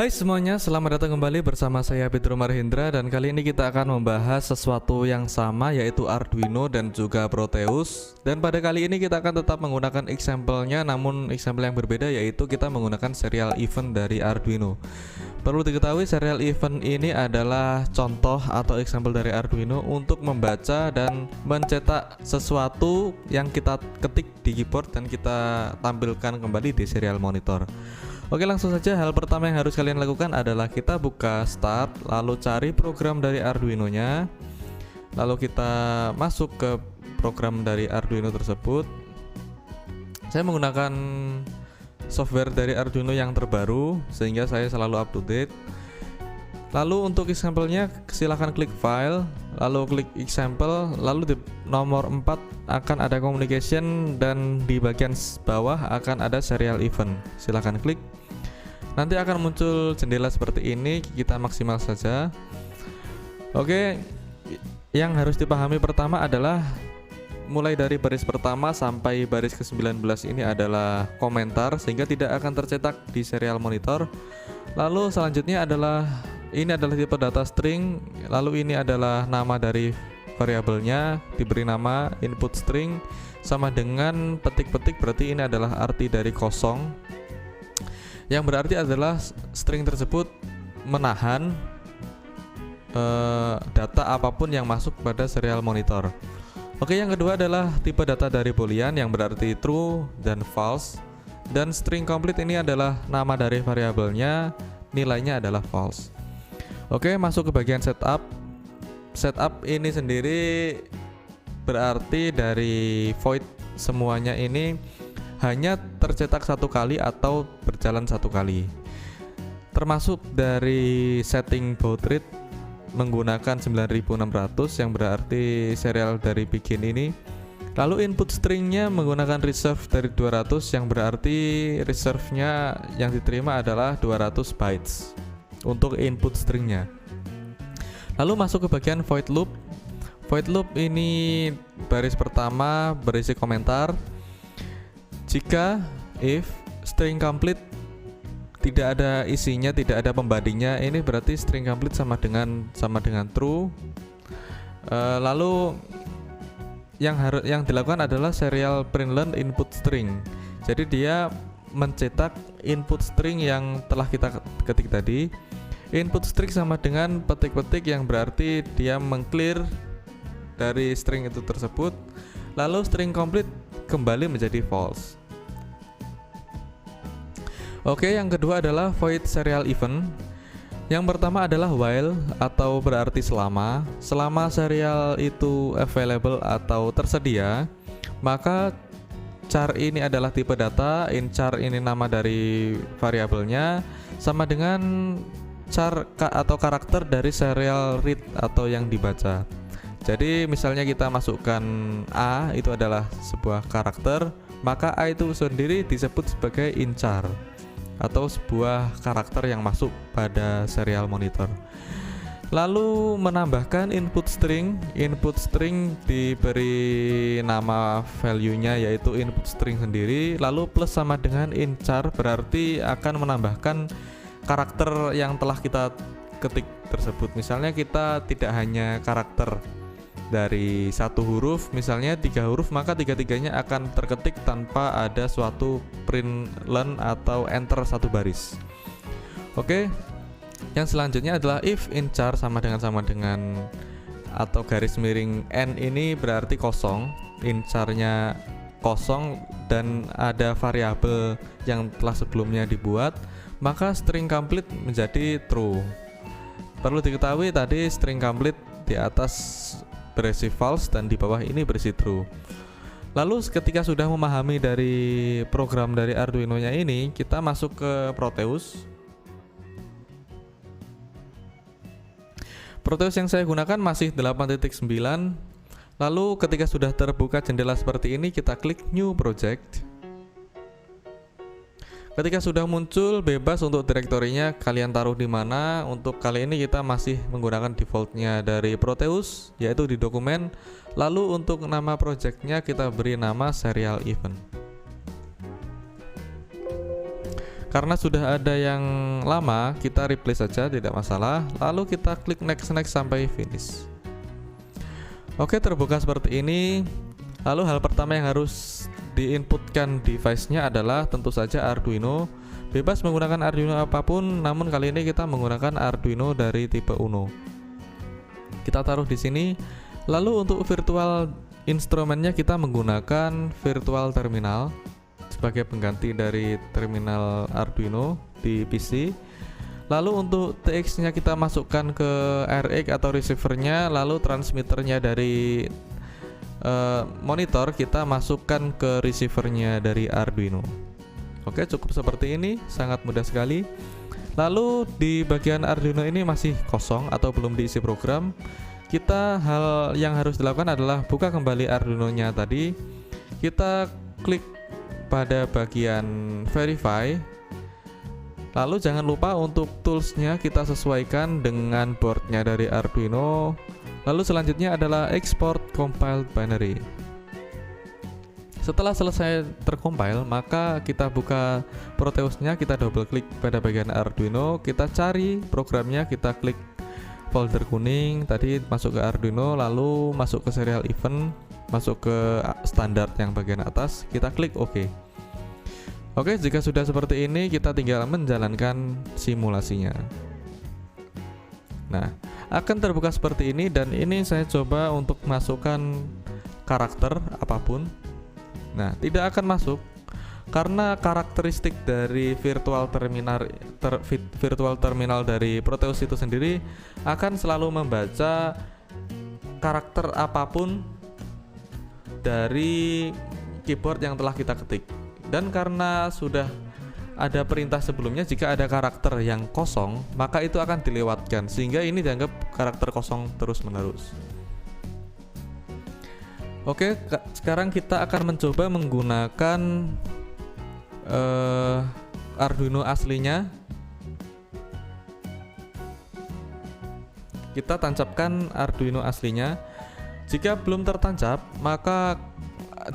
Hai semuanya, selamat datang kembali bersama saya Pedro Marhendra. Dan kali ini kita akan membahas sesuatu yang sama, yaitu Arduino dan juga Proteus. Dan pada kali ini kita akan tetap menggunakan example-nya, namun example yang berbeda, yaitu kita menggunakan serial event dari Arduino. Perlu diketahui, serial event ini adalah contoh atau example dari Arduino untuk membaca dan mencetak sesuatu yang kita ketik di keyboard dan kita tampilkan kembali di serial monitor. Oke, langsung saja. Hal pertama yang harus kalian lakukan adalah kita buka start, lalu cari program dari Arduino-nya, lalu kita masuk ke program dari Arduino tersebut. Saya menggunakan software dari Arduino yang terbaru sehingga saya selalu up to date. Lalu untuk example-nya silahkan klik file, lalu klik example, lalu di nomor 4 akan ada communication dan di bagian bawah akan ada serial event. Silahkan klik. Nanti akan muncul jendela seperti ini, kita maksimal saja. Oke, yang harus dipahami pertama adalah mulai dari baris pertama sampai baris ke-19 ini adalah komentar sehingga tidak akan tercetak di serial monitor. Lalu selanjutnya adalah ini adalah tipe data string, lalu ini adalah nama dari variabelnya, diberi nama input string sama dengan petik-petik, berarti ini adalah arti dari kosong, yang berarti adalah string tersebut menahan data apapun yang masuk pada serial monitor. Oke, yang kedua adalah tipe data dari boolean yang berarti true dan false, dan string complete ini adalah nama dari variabelnya, nilainya adalah false. Oke, masuk ke bagian setup. Setup ini sendiri berarti dari void semuanya ini hanya tercetak satu kali atau berjalan satu kali, termasuk dari setting baud rate menggunakan 9600 yang berarti serial dari begin ini. Lalu input stringnya menggunakan reserve dari 200 yang berarti reserve-nya yang diterima adalah 200 bytes untuk input stringnya. Lalu masuk ke bagian void loop. Void loop ini baris pertama berisi komentar. Jika if string complete tidak ada isinya, tidak ada pembandingnya, ini berarti string complete sama dengan true. Lalu yang dilakukan adalah serial println input string. Jadi dia mencetak input string yang telah kita ketik tadi. Input string sama dengan petik-petik yang berarti dia mengclear dari string itu tersebut. Lalu string complete kembali menjadi false. Oke, yang kedua adalah void serial event. Yang pertama adalah while atau berarti selama serial itu available atau tersedia, maka char ini adalah tipe data, in char ini nama dari variabelnya, sama dengan char atau karakter dari serial read atau yang dibaca. Jadi misalnya kita masukkan A, itu adalah sebuah karakter, maka A itu sendiri disebut sebagai in char atau sebuah karakter yang masuk pada serial monitor. Lalu menambahkan input string diberi nama value-nya yaitu input string sendiri, lalu plus sama dengan in char berarti akan menambahkan karakter yang telah kita ketik tersebut. Misalnya kita tidak hanya karakter dari satu huruf, misalnya 3 huruf, maka tiga-tiganya akan terketik tanpa ada suatu println atau enter satu baris. Oke, yang selanjutnya adalah if in char sama dengan atau garis miring n ini berarti kosong, in charnya kosong dan ada variabel yang telah sebelumnya dibuat, maka string complete menjadi true. Perlu diketahui tadi string complete di atas berisi false dan di bawah ini berisi true. Lalu ketika sudah memahami dari program dari Arduino-nya ini, kita masuk ke Proteus. Proteus yang saya gunakan masih 8.9. Lalu ketika sudah terbuka jendela seperti ini, kita klik New Project. Ketika sudah muncul, bebas untuk direktorinya kalian taruh di mana. Untuk kali ini kita masih menggunakan defaultnya dari Proteus, yaitu di dokumen. Lalu untuk nama projectnya kita beri nama serial event. Karena sudah ada yang lama, kita replace saja, tidak masalah. Lalu kita klik next sampai finish. Oke, terbuka seperti ini. Lalu hal pertama yang harus diinputkan device-nya adalah tentu saja Arduino. Bebas menggunakan Arduino apapun, namun kali ini kita menggunakan Arduino dari tipe Uno. Kita taruh di sini. Lalu untuk virtual instrumennya kita menggunakan virtual terminal sebagai pengganti dari terminal Arduino di PC. Lalu untuk TX-nya kita masukkan ke RX atau receiver-nya, lalu transmitternya dari monitor kita masukkan ke receiver-nya dari Arduino. Oke, cukup seperti ini, sangat mudah sekali. Lalu di bagian Arduino ini masih kosong atau belum diisi program. Hal yang harus dilakukan adalah buka kembali Arduino-nya tadi. Kita klik pada bagian verify. Lalu jangan lupa untuk toolsnya kita sesuaikan dengan boardnya dari Arduino. Lalu selanjutnya adalah export compiled binary. Setelah selesai tercompile, maka kita buka Proteusnya, kita double klik pada bagian Arduino, kita cari programnya, kita klik folder kuning, tadi masuk ke Arduino, lalu masuk ke serial event, masuk ke standar yang bagian atas, kita klik OK. Oke, jika sudah seperti ini, kita tinggal menjalankan simulasinya. Nah, akan terbuka seperti ini, dan ini saya coba untuk masukkan karakter apapun. Nah, tidak akan masuk karena karakteristik dari virtual terminal dari Proteus itu sendiri akan selalu membaca karakter apapun dari keyboard yang telah kita ketik. Dan karena sudah ada perintah sebelumnya, jika ada karakter yang kosong, maka itu akan dilewatkan, sehingga ini dianggap karakter kosong terus-menerus. Oke, sekarang kita akan mencoba menggunakan Arduino aslinya. Kita tancapkan Arduino aslinya. Jika belum tertancap, maka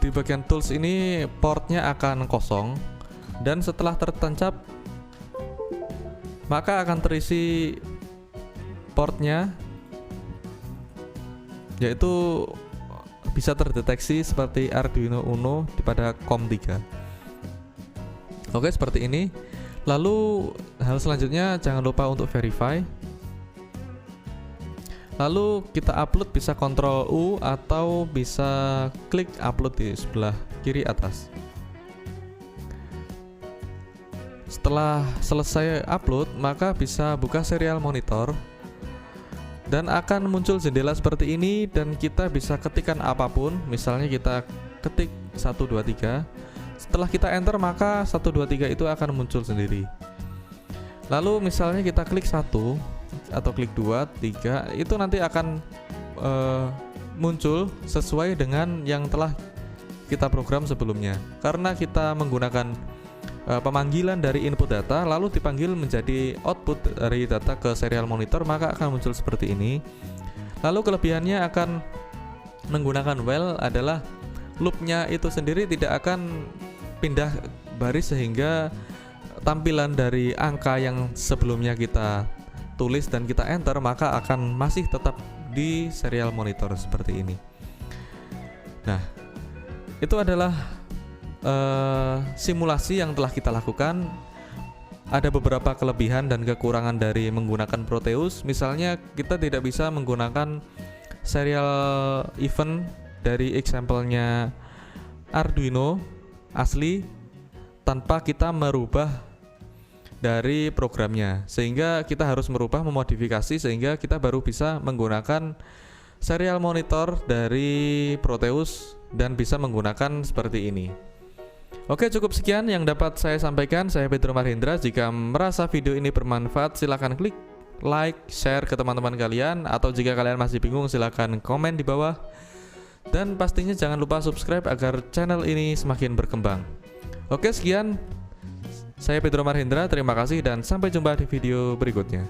di bagian tools ini portnya akan kosong, dan setelah tertancap maka akan terisi portnya, yaitu bisa terdeteksi seperti Arduino Uno pada COM3. Oke, seperti ini. Lalu hal selanjutnya jangan lupa untuk verify. Lalu kita upload, bisa Ctrl U atau bisa klik upload di sebelah kiri atas. Setelah selesai upload, maka bisa buka serial monitor dan akan muncul jendela seperti ini, dan kita bisa ketikkan apapun. Misalnya kita ketik 123. Setelah kita enter, maka 123 itu akan muncul sendiri. Lalu misalnya kita klik 1 atau klik 2, 3, itu nanti akan muncul sesuai dengan yang telah kita program sebelumnya. Karena kita menggunakan pemanggilan dari input data lalu dipanggil menjadi output dari data ke serial monitor, maka akan muncul seperti ini. Lalu kelebihannya akan menggunakan while adalah loopnya itu sendiri tidak akan pindah baris, sehingga tampilan dari angka yang sebelumnya kita tulis dan kita enter maka akan masih tetap di serial monitor seperti ini. Nah, itu adalah simulasi yang telah kita lakukan. Ada beberapa kelebihan dan kekurangan dari menggunakan Proteus. Misalnya kita tidak bisa menggunakan serial event dari example-nya Arduino asli tanpa kita merubah dari programnya, sehingga kita harus merubah, memodifikasi, sehingga kita baru bisa menggunakan serial monitor dari Proteus dan bisa menggunakan seperti ini. Oke, cukup sekian yang dapat saya sampaikan. Saya Pedro Marhendra. Jika merasa video ini bermanfaat, silahkan klik like, share ke teman-teman kalian, atau jika kalian masih bingung silahkan komen di bawah. Dan pastinya jangan lupa subscribe agar channel ini semakin berkembang. Oke, sekian. Saya Pedro Marhendra, terima kasih dan sampai jumpa di video berikutnya.